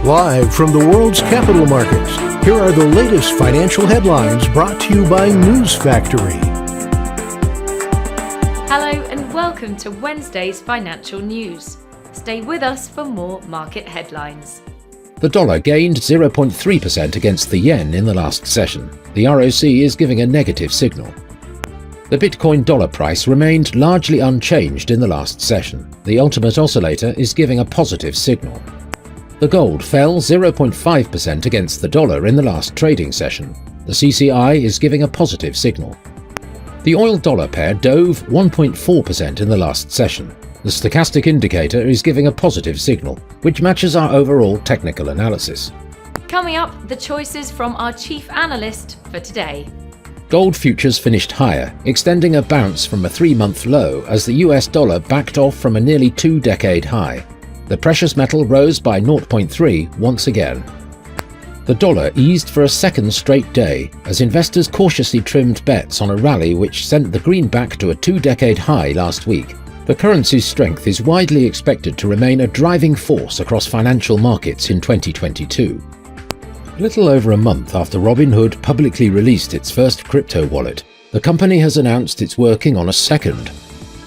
Live from the world's capital markets, here are the latest financial headlines brought to you by News Factory. Hello and welcome to Wednesday's financial news. Stay with us for more market headlines. The dollar gained 0.3% against the yen in the last session. The ROC is giving a negative signal. The Bitcoin dollar price remained largely unchanged in the last session. The ultimate oscillator is giving a positive signal. The gold fell 0.5% against the dollar in the last trading session. The CCI is giving a positive signal. The oil-dollar pair dove 1.4% in the last session. The stochastic indicator is giving a positive signal, which matches our overall technical analysis. Coming up, the choices from our chief analyst for today. Gold futures finished higher, extending a bounce from a 3-month low as the US dollar backed off from a nearly 2-decade high. The precious metal rose by 0.3 once again. The dollar eased for a second straight day as investors cautiously trimmed bets on a rally which sent the greenback to a 2-decade high last week. The currency's strength is widely expected to remain a driving force across financial markets in 2022. A little over a month after Robinhood publicly released its first crypto wallet, the company has announced it's working on a second.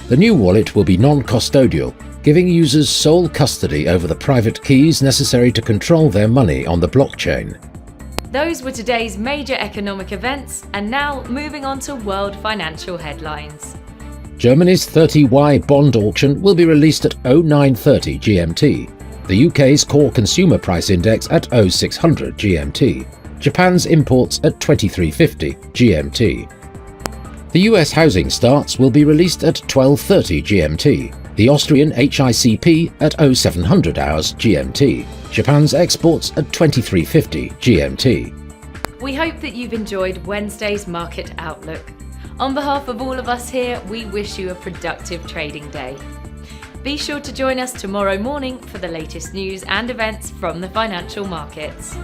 The new wallet will be non-custodial, giving users sole custody over the private keys necessary to control their money on the blockchain. Those were today's major economic events, and now moving on to world financial headlines. Germany's 30Y bond auction will be released at 0930 GMT. The UK's core consumer price index at 0600 GMT. Japan's imports at 2350 GMT. The US housing starts will be released at 1230 GMT. The Austrian HICP at 0700 hours GMT. Japan's exports at 2350 GMT. We hope that you've enjoyed Wednesday's market outlook. On behalf of all of us here, we wish you a productive trading day. Be sure to join us tomorrow morning for the latest news and events from the financial markets.